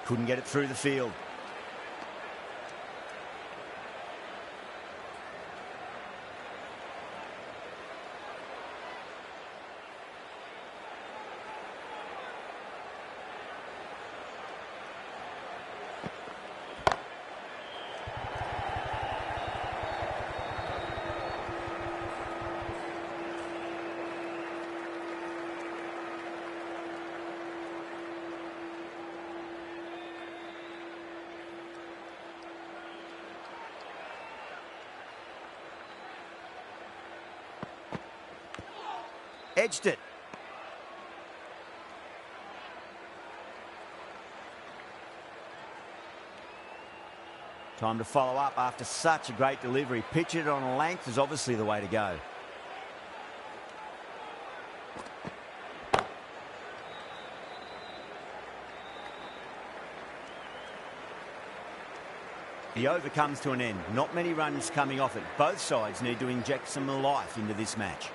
Couldn't get it through the field. Edged it. Time to follow up after such a great delivery. Pitch it on a length is obviously the way to go. The over comes to an end. Not many runs coming off it. Both sides need to inject some life into this match.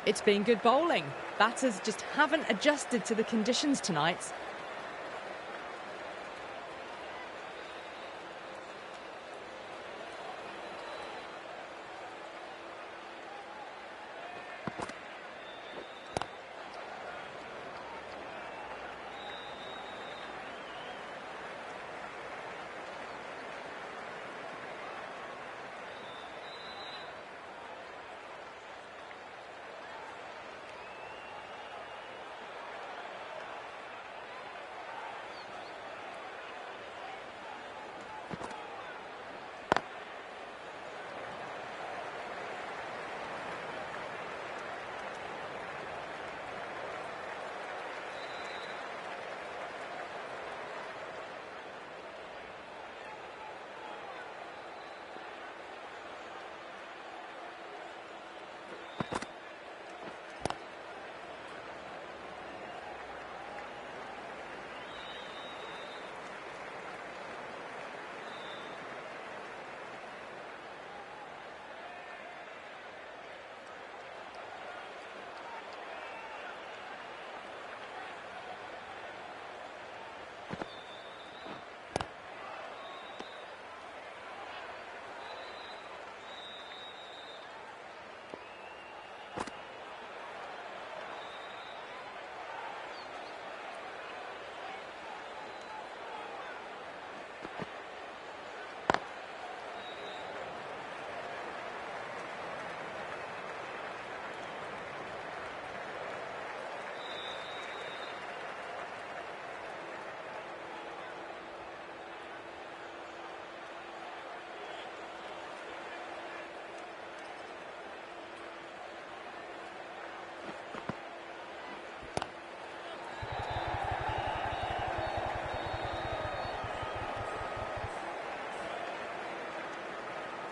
It's been good bowling. Batters just haven't adjusted to the conditions tonight.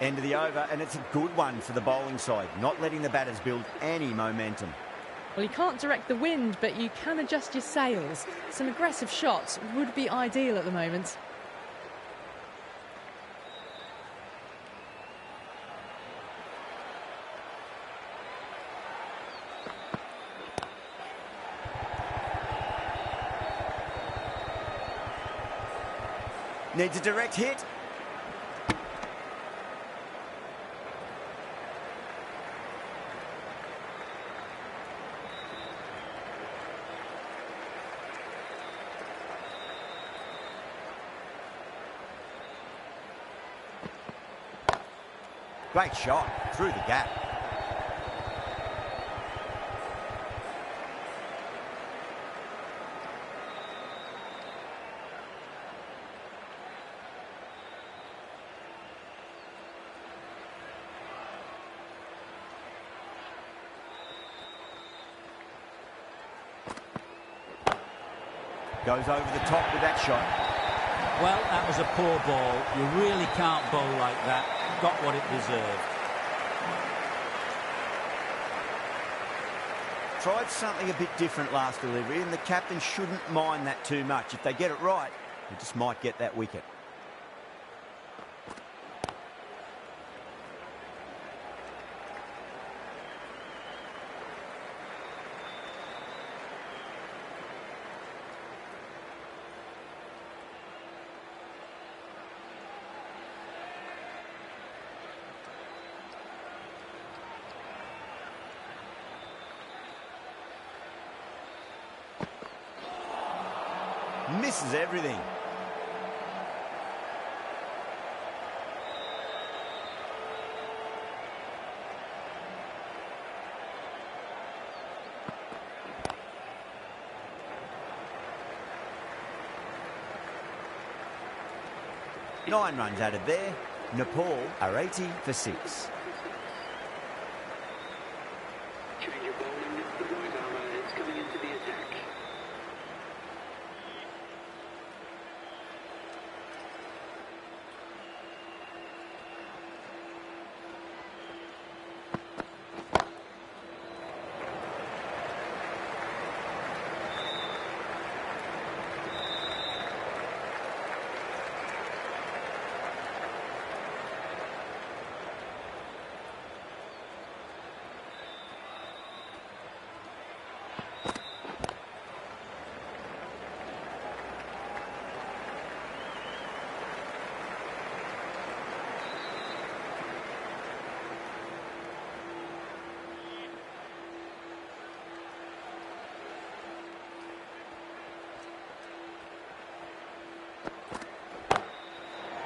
End of the over, and it's a good one for the bowling side, not letting the batters build any momentum. Well, you can't direct the wind, but you can adjust your sails. Some aggressive shots would be ideal at the moment. Needs a direct hit. Great shot through the gap. Goes over the top with that shot. Well, that was a poor ball. You really can't bowl like that. Got what it deserved. Tried something a bit different last delivery, and the captain shouldn't mind that too much. If they get it right, they just might get that wicket. Misses everything. Nine runs added there. Nepal are 80 for 6. Change of bowling. The right armour is coming into the attack.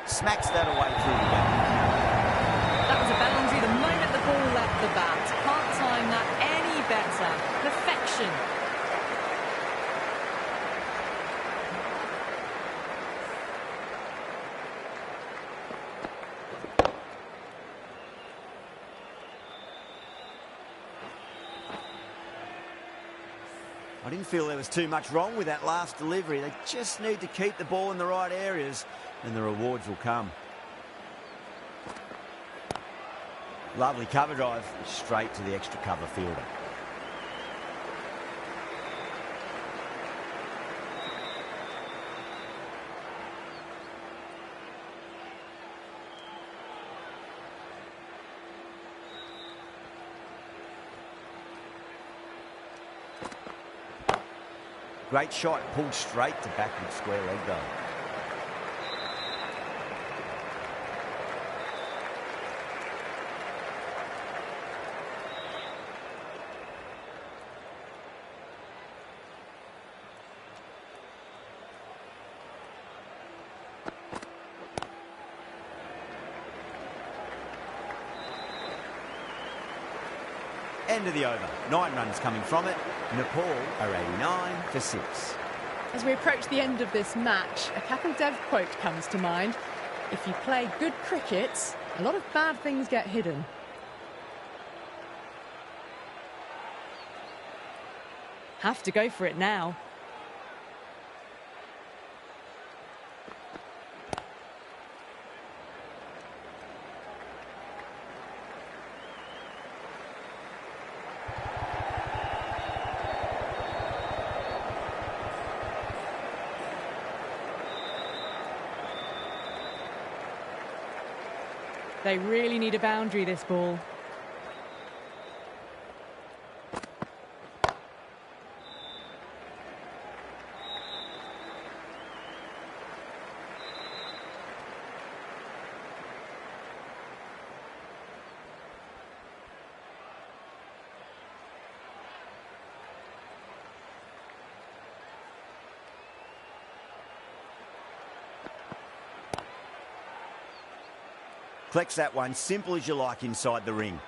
Smacks that away through the gap. That was a boundary the moment the ball left the bat. Can't time that any better. Perfection. I didn't feel there was too much wrong with that last delivery. They just need to keep the ball in the right areas and the rewards will come. Lovely cover drive, straight to the extra cover fielder. Great shot, pulled straight to backward square leg though. End of the over. 9 runs coming from it. Nepal are 89 for 6. As we approach the end of this match, a Kapil Dev quote comes to mind. If you play good cricket, a lot of bad things get hidden. Have to go for it now. They really need a boundary, this ball. Collects that one, simple as you like inside the ring.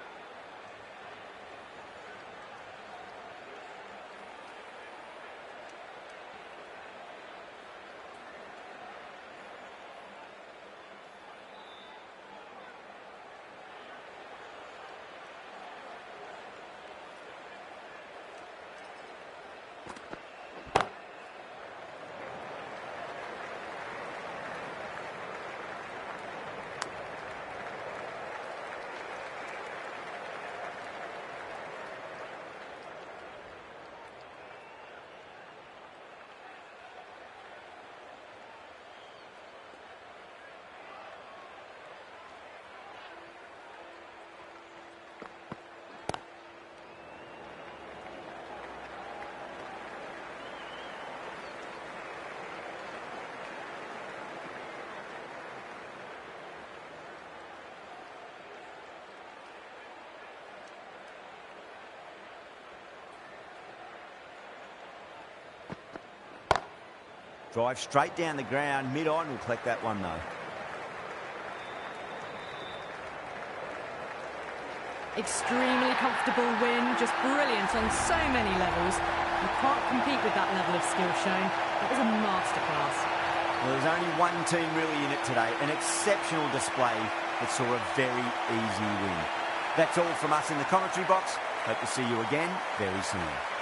Drive straight down the ground, mid-on will collect that one though. Extremely comfortable win, just brilliant on so many levels. You can't compete with that level of skill shown. It was a masterclass. Well, there's only one team really in it today, an exceptional display that saw a very easy win. That's all from us in the commentary box. Hope to see you again very soon.